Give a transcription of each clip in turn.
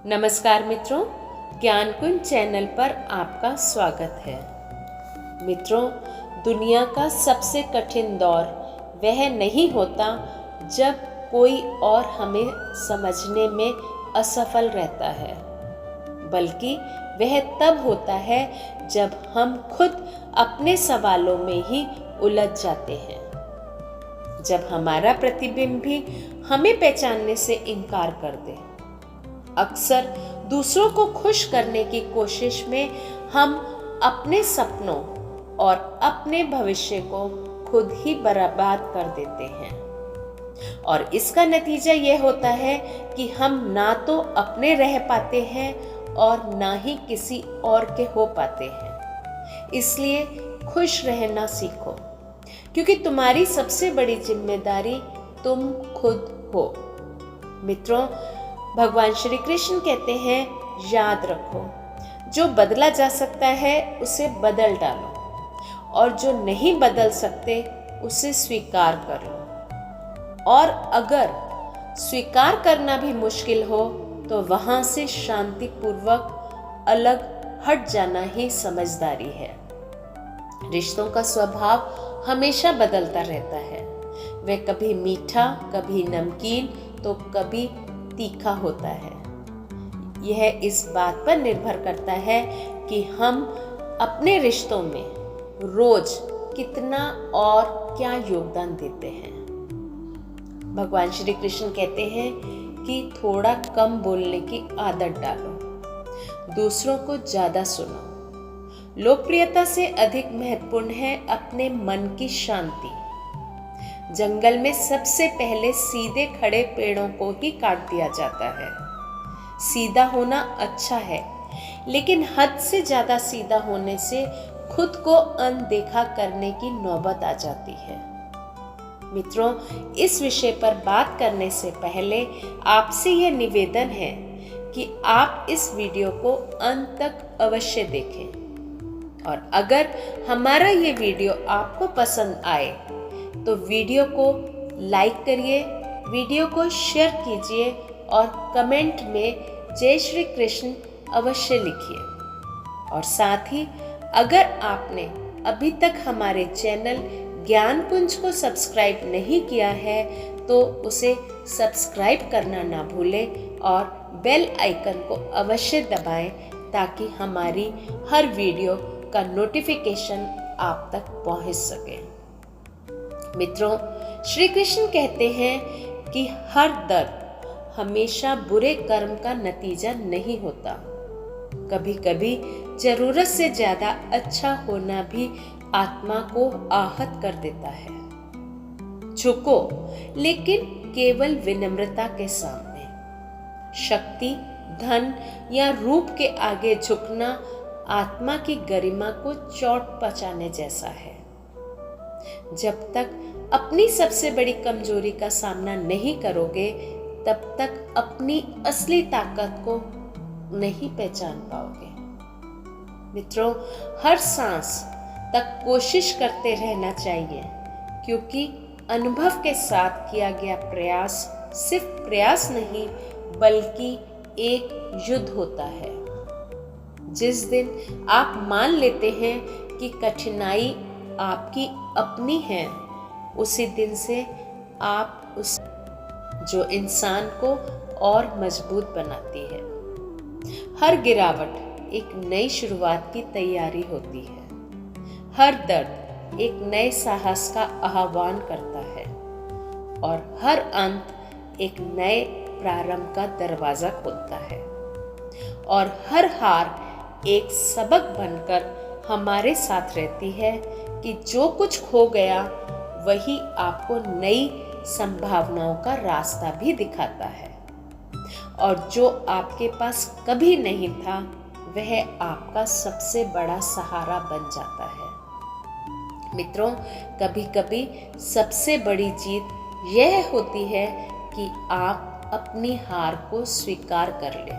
नमस्कार मित्रों, ज्ञान कुंज चैनल पर आपका स्वागत है। मित्रों, दुनिया का सबसे कठिन दौर वह नहीं होता जब कोई और हमें समझने में असफल रहता है, बल्कि वह तब होता है जब हम खुद अपने सवालों में ही उलझ जाते हैं। जब हमारा प्रतिबिंब भी हमें पहचानने से इनकार कर दे। अक्सर दूसरों को खुश करने की कोशिश में हम अपने सपनों और अपने भविष्य को खुद ही बर्बाद कर देते हैं, और इसका नतीजा यह होता है कि हम ना तो अपने रह पाते हैं और ना ही किसी और के हो पाते हैं। इसलिए खुश रहना सीखो, क्योंकि तुम्हारी सबसे बड़ी जिम्मेदारी तुम खुद हो। मित्रों, भगवान श्री कृष्ण कहते हैं, याद रखो, जो बदला जा सकता है उसे बदल डालो, और जो नहीं बदल सकते उसे स्वीकार कर लो। और अगर स्वीकार करना भी मुश्किल हो तो वहां से शांतिपूर्वक अलग हट जाना ही समझदारी है। रिश्तों का स्वभाव हमेशा बदलता रहता है। वह कभी मीठा, कभी नमकीन, तो कभी तीखा होता है। यह इस बात पर निर्भर करता है कि हम अपने रिश्तों में रोज कितना और क्या योगदान देते हैं। भगवान श्री कृष्ण कहते हैं कि थोड़ा कम बोलने की आदत डालो, दूसरों को ज्यादा सुनो। लोकप्रियता से अधिक महत्वपूर्ण है अपने मन की शांति। जंगल में सबसे पहले सीधे खड़े पेड़ों को ही काट दिया जाता है। सीधा होना अच्छा है, लेकिन हद से ज्यादा सीधा होने से खुद को अनदेखा करने की नौबत आ जाती है। मित्रों, इस विषय पर बात करने से पहले आपसे यह निवेदन है कि आप इस वीडियो को अंत तक अवश्य देखें, और अगर हमारा ये वीडियो आपको पसंद आए तो वीडियो को लाइक करिए, वीडियो को शेयर कीजिए और कमेंट में जय श्री कृष्ण अवश्य लिखिए। और साथ ही अगर आपने अभी तक हमारे चैनल ज्ञान कुंज को सब्सक्राइब नहीं किया है तो उसे सब्सक्राइब करना ना भूलें और बेल आइकन को अवश्य दबाएं, ताकि हमारी हर वीडियो का नोटिफिकेशन आप तक पहुंच सके। मित्रों, श्री कृष्ण कहते हैं कि हर दर्द हमेशा बुरे कर्म का नतीजा नहीं होता। कभी कभी जरूरत से ज्यादा अच्छा होना भी आत्मा को आहत कर देता है। झुको, लेकिन केवल विनम्रता के सामने। शक्ति, धन या रूप के आगे झुकना आत्मा की गरिमा को चोट पहुंचाने जैसा है। जब तक अपनी सबसे बड़ी कमजोरी का सामना नहीं करोगे, तब तक अपनी असली ताकत को नहीं पहचान पाओगे। मित्रों, हर सांस तक कोशिश करते रहना चाहिए, क्योंकि अनुभव के साथ किया गया प्रयास सिर्फ प्रयास नहीं, बल्कि एक युद्ध होता है। जिस दिन आप मान लेते हैं कि कठिनाई आपकी अपनी है, उसी दिन से आप उस जो इंसान को और मजबूत बनाती है। हर गिरावट एक नई शुरुआत की तैयारी होती है। हर दर्द एक नए साहस का आह्वान करता है, और हर अंत एक नए प्रारंभ का दरवाजा खोलता है। और हर हार एक सबक बनकर हमारे साथ रहती है कि जो कुछ खो गया वही आपको नई संभावनाओं का रास्ता भी दिखाता है, और जो आपके पास कभी नहीं था वह आपका सबसे बड़ा सहारा बन जाता है। मित्रों, कभी कभी सबसे बड़ी जीत यह होती है कि आप अपनी हार को स्वीकार कर लें,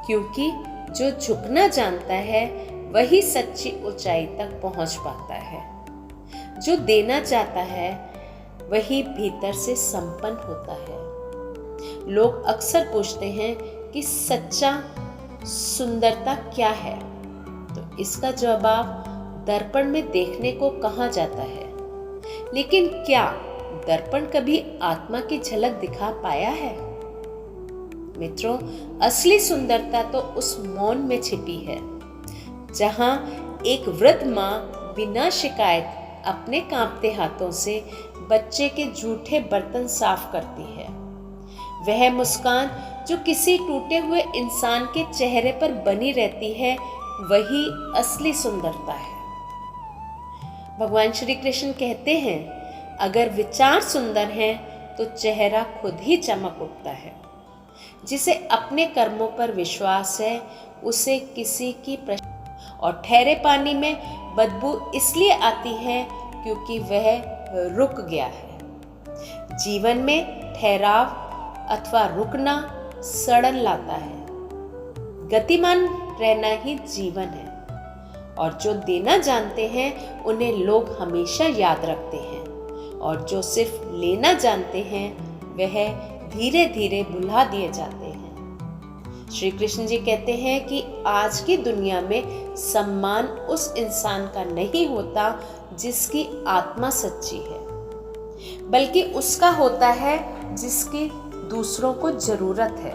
क्योंकि जो झुकना जानता है वही सच्ची ऊंचाई तक पहुंच पाता है। जो देना चाहता है वही भीतर से संपन्न होता है। लोग अक्सर पूछते हैं कि सच्चा सुंदरता क्या है, तो इसका जवाब दर्पण में देखने को कहा जाता है। लेकिन क्या दर्पण कभी आत्मा की झलक दिखा पाया है? मित्रों, असली सुंदरता तो उस मौन में छिपी है, जहां एक वृद्ध माँ बिना शिकायत अपने कांपते हाथों से बच्चे के जूठे बर्तन साफ करती है। वह मुस्कान जो किसी टूटे हुए इंसान के चेहरे पर बनी रहती है, वही असली सुंदरता है। भगवान श्री कृष्ण कहते हैं, अगर विचार सुंदर हैं तो चेहरा खुद ही चमक उठता है। जिसे अपने कर्मों पर विश्वास है, उसे किसी की और ठहरे पानी में बदबू इसलिए आती है क्योंकि वह रुक गया है। जीवन में ठहराव अथवा रुकना सड़न लाता है। गतिमान रहना ही जीवन है, और जो देना जानते हैं उन्हें लोग हमेशा याद रखते हैं, और जो सिर्फ लेना जानते हैं वह धीरे धीरे भुला दिए जाते हैं। श्री कृष्ण जी कहते हैं कि आज की दुनिया में सम्मान उस इंसान का नहीं होता जिसकी आत्मा सच्ची है, बल्कि उसका होता है जिसकी दूसरों को जरूरत है।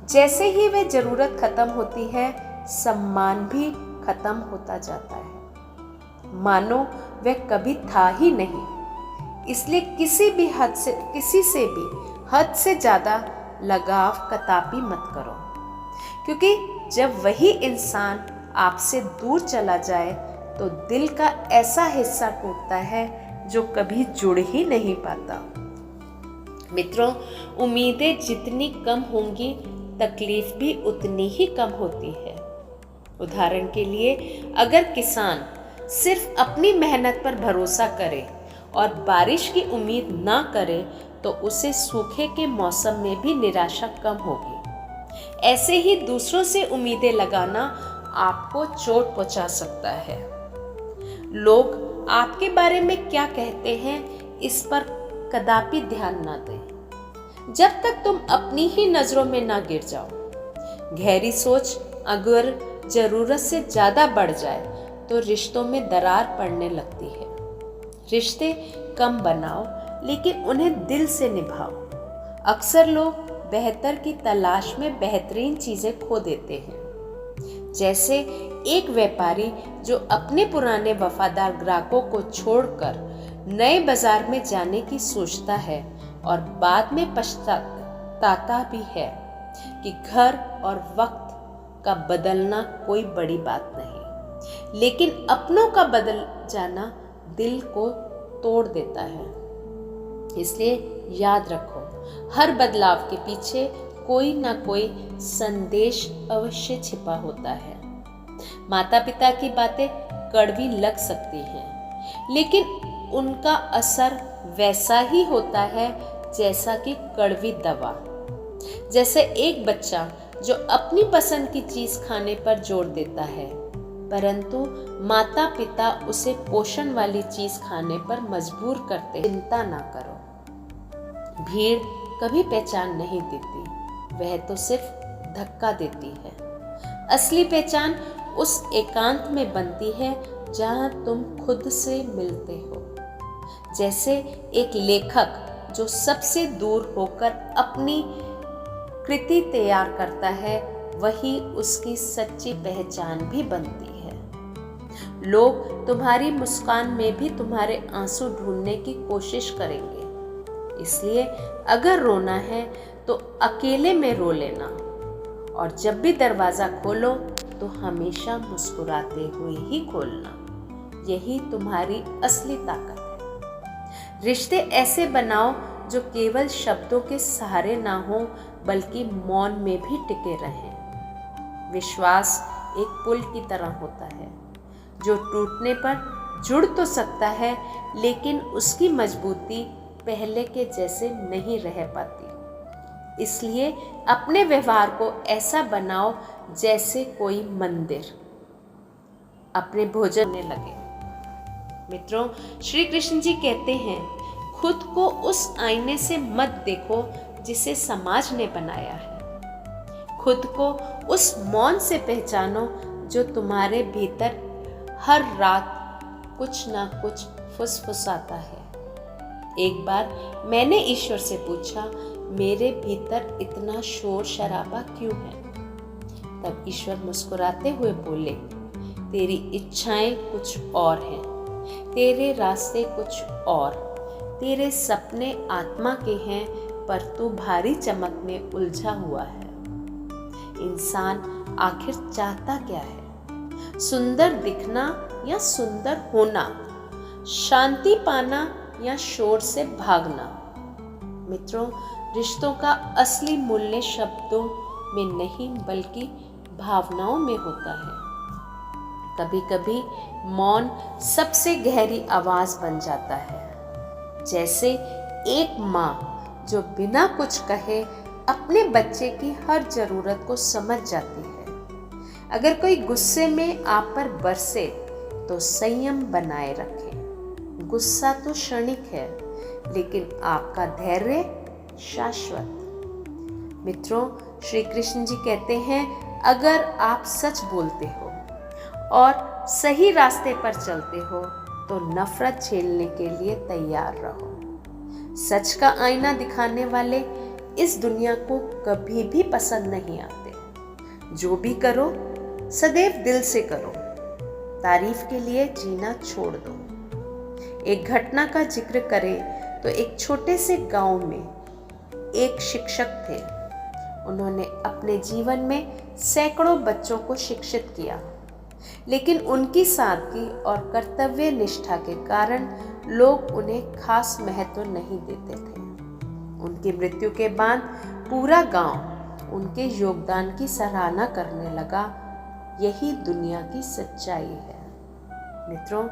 जैसे ही वह जरूरत खत्म होती है, सम्मान भी खत्म होता जाता है, मानो वह कभी था ही नहीं। इसलिए किसी से भी हद से ज्यादा लगाव कदापि मत करो, क्योंकि जब वही इंसान आपसे दूर चला जाए तो दिल का ऐसा हिस्सा टूटता है जो कभी जुड़ ही नहीं पाता। मित्रों, उम्मीदें जितनी कम होंगी, तकलीफ भी उतनी ही कम होती है। उदाहरण के लिए, अगर किसान सिर्फ अपनी मेहनत पर भरोसा करे और बारिश की उम्मीद ना करे, तो उसे सूखे के मौसम में भी निराशा कम होगी। ऐसे ही दूसरों से उम्मीदें लगाना आपको चोट पहुंचा सकता है। लोग आपके बारे में क्या कहते हैं, इस पर कदापि ध्यान ना दें, जब तक तुम अपनी ही नजरों में ना गिर जाओ। गहरी सोच अगर जरूरत से ज्यादा बढ़ जाए तो रिश्तों में दरार पड़ने लगती है। रिश्ते कम बनाओ, लेकिन उन्हें दिल से निभाओ। अक्सर लोग बेहतर की तलाश में बेहतरीन चीजें खो देते हैं। जैसे एक व्यापारी जो अपने पुराने वफादार ग्राहकों को छोड़कर नए बाजार में जाने की सोचता है और बाद में पछताता भी है कि घर और वक्त का बदलना कोई बड़ी बात नहीं, लेकिन अपनों का बदल जाना दिल को तोड़ देता है। इसलिए याद रखो, हर बदलाव के पीछे कोई ना कोई संदेश अवश्य छिपा होता है। माता पिता की बातें कड़वी लग सकती हैं, लेकिन उनका असर वैसा ही होता है जैसा कि कड़वी दवा। जैसे एक बच्चा जो अपनी पसंद की चीज खाने पर जोर देता है, परंतु माता पिता उसे पोषण वाली चीज खाने पर मजबूर करते। चिंता ना करो, भीड़ कभी पहचान नहीं देती, वह तो सिर्फ धक्का देती है। असली पहचान उस एकांत में बनती है जहां तुम खुद से मिलते हो। जैसे एक लेखक जो सबसे दूर होकर अपनी कृति तैयार करता है, वही उसकी सच्ची पहचान भी बनती है। लोग तुम्हारी मुस्कान में भी तुम्हारे आंसू ढूंढने की कोशिश करेंगे। इसलिए अगर रोना है तो अकेले में रो लेना, और जब भी दरवाजा खोलो तो हमेशा मुस्कुराते हुए ही खोलना। यही तुम्हारी असली ताकत है। रिश्ते ऐसे बनाओ जो केवल शब्दों के सहारे ना हो, बल्कि मौन में भी टिके रहें। विश्वास एक पुल की तरह होता है जो टूटने पर जुड़ तो सकता है, लेकिन उसकी मजबूती पहले के जैसे नहीं रह पाती। इसलिए अपने व्यवहार को ऐसा बनाओ जैसे कोई मंदिर। अपने भोजन में लगे। मित्रों, श्री कृष्ण जी कहते हैं, खुद को उस आईने से मत देखो जिसे समाज ने बनाया है। खुद को उस मौन से पहचानो जो तुम्हारे भीतर हर रात कुछ ना कुछ फुसफुसाता है। एक बार मैंने ईश्वर से पूछा, मेरे भीतर इतना शोर शराबा क्यों है? तब ईश्वर मुस्कुराते हुए बोले, तेरी इच्छाएं कुछ और हैं, तेरे रास्ते कुछ और, तेरे सपने आत्मा के हैं, पर तू भारी चमक में उलझा हुआ है। इंसान आखिर चाहता क्या है? सुंदर दिखना या सुंदर होना? शांति पाना या शोर से भागना? मित्रों, रिश्तों का असली मूल्य शब्दों में नहीं बल्कि भावनाओं में होता है। कभी कभी मौन सबसे गहरी आवाज बन जाता है, जैसे एक माँ जो बिना कुछ कहे अपने बच्चे की हर जरूरत को समझ जाती है। अगर कोई गुस्से में आप पर बरसे तो संयम बनाए रखें। गुस्सा तो क्षणिक है, लेकिन आपका धैर्य शाश्वत। मित्रों, श्री कृष्ण जी कहते हैं, अगर आप सच बोलते हो और सही रास्ते पर चलते हो तो नफरत झेलने के लिए तैयार रहो। सच का आईना दिखाने वाले इस दुनिया को कभी भी पसंद नहीं आते। जो भी करो सदैव दिल से करो। तारीफ के लिए जीना छोड़ दो। एक घटना का जिक्र करें तो एक छोटे से गांव में एक शिक्षक थे। उन्होंने अपने जीवन में सैकड़ों बच्चों को शिक्षित किया, लेकिन उनकी सादगी और कर्तव्य निष्ठा के कारण लोग उन्हें खास महत्व नहीं देते थे। उनकी मृत्यु के बाद पूरा गांव उनके योगदान की सराहना करने लगा। यही दुनिया की सच्चाई है। मित्रों,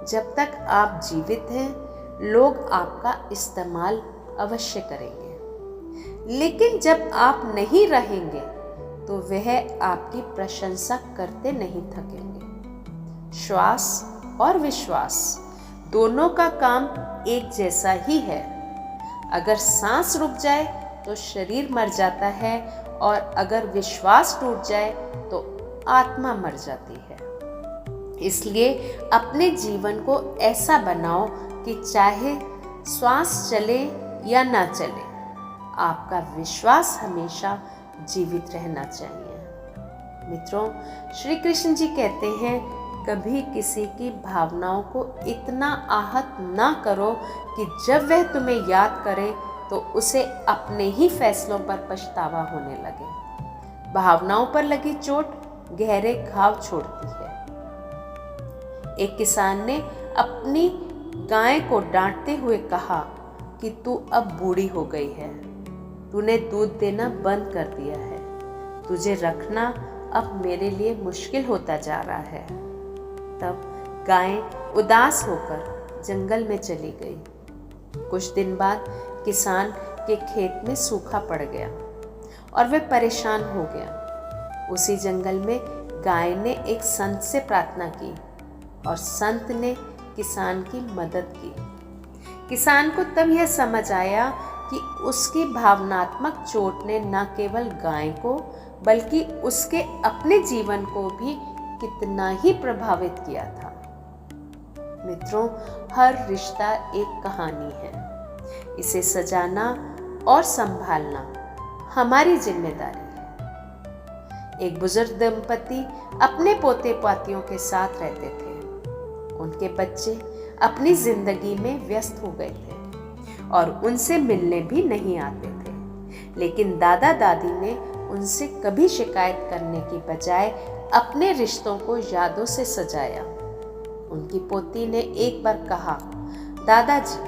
जब तक आप जीवित हैं, लोग आपका इस्तेमाल अवश्य करेंगे, लेकिन जब आप नहीं रहेंगे तो वह आपकी प्रशंसा करते नहीं थकेंगे। श्वास और विश्वास दोनों का काम एक जैसा ही है। अगर सांस रुक जाए तो शरीर मर जाता है, और अगर विश्वास टूट जाए तो आत्मा मर जाती है। इसलिए अपने जीवन को ऐसा बनाओ कि चाहे श्वास चले या ना चले, आपका विश्वास हमेशा जीवित रहना चाहिए। मित्रों, श्री कृष्ण जी कहते हैं, कभी किसी की भावनाओं को इतना आहत ना करो कि जब वह तुम्हें याद करे तो उसे अपने ही फैसलों पर पछतावा होने लगे। भावनाओं पर लगी चोट गहरे घाव छोड़ती है। एक किसान ने अपनी गाय को डांटते हुए कहा कि तू अब बूढ़ी हो गई है, तूने दूध देना बंद कर दिया है, तुझे रखना अब मेरे लिए मुश्किल होता जा रहा है। तब गाय उदास होकर जंगल में चली गई। कुछ दिन बाद किसान के खेत में सूखा पड़ गया और वह परेशान हो गया। उसी जंगल में गाय ने एक संत से प्रार्थना की और संत ने किसान की मदद की। किसान को तब यह समझ आया कि उसकी भावनात्मक चोट ने न केवल गाय को बल्कि उसके अपने जीवन को भी कितना ही प्रभावित किया था। मित्रों, हर रिश्ता एक कहानी है। इसे सजाना और संभालना हमारी जिम्मेदारी है। एक बुजुर्ग दंपति अपने पोते पोतियों के साथ रहते थे। उनके बच्चे अपनी जिंदगी में व्यस्त हो गए थे और उनसे मिलने भी नहीं आते थे, लेकिन दादा दादी ने उनसे कभी शिकायत करने की बजाय अपने रिश्तों को यादों से सजाया। उनकी पोती ने एक बार कहा, दादाजी,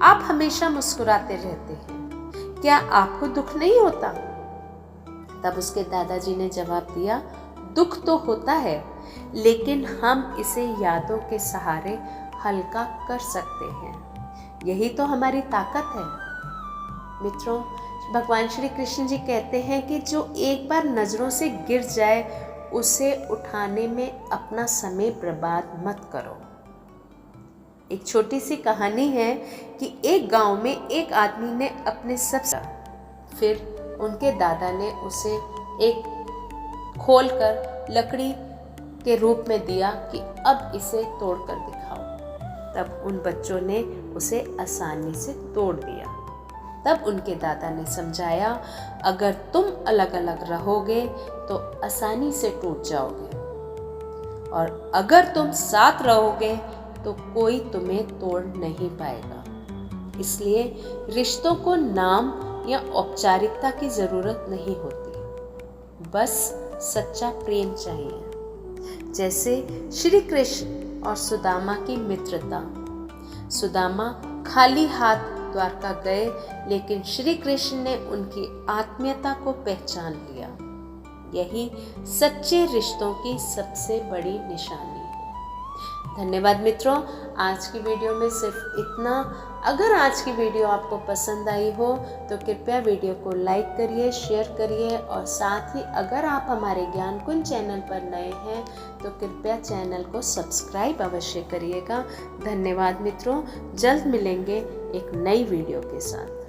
आप हमेशा मुस्कुराते रहते हैं, क्या आपको दुख नहीं होता? तब उसके दादाजी ने जवाब दिया, दुख तो होता है, लेकिन हम इसे यादों के सहारे हल्का कर सकते हैं। यही तो हमारी ताकत है। मित्रों, भगवान श्री कृष्ण जी कहते हैं कि जो एक बार नजरों से गिर जाए उसे उठाने में अपना समय बर्बाद मत करो। एक छोटी सी कहानी है कि एक गांव में एक आदमी ने अपने सब, फिर उनके दादा ने उसे एक खोलकर लकड़ी के रूप में दिया कि अब इसे तोड़कर दिखाओ। तब उन बच्चों ने उसे आसानी से तोड़ दिया। तब उनके दादा ने समझाया, अगर तुम अलग अलग रहोगे तो आसानी से टूट जाओगे, और अगर तुम साथ रहोगे तो कोई तुम्हें तोड़ नहीं पाएगा। इसलिए रिश्तों को नाम या औपचारिकता की जरूरत नहीं होती, बस सच्चा प्रेम चाहिए। जैसे श्री कृष्ण और सुदामा की मित्रता। सुदामा खाली हाथ द्वारका गए, लेकिन श्री कृष्ण ने उनकी आत्मीयता को पहचान लिया। यही सच्चे रिश्तों की सबसे बड़ी निशानी है। धन्यवाद मित्रों, आज की वीडियो में सिर्फ इतना। अगर आज की वीडियो आपको पसंद आई हो तो कृपया वीडियो को लाइक करिए, शेयर करिए, और साथ ही अगर आप हमारे ज्ञानकुंज चैनल पर नए हैं तो कृपया चैनल को सब्सक्राइब अवश्य करिएगा। धन्यवाद मित्रों, जल्द मिलेंगे एक नई वीडियो के साथ।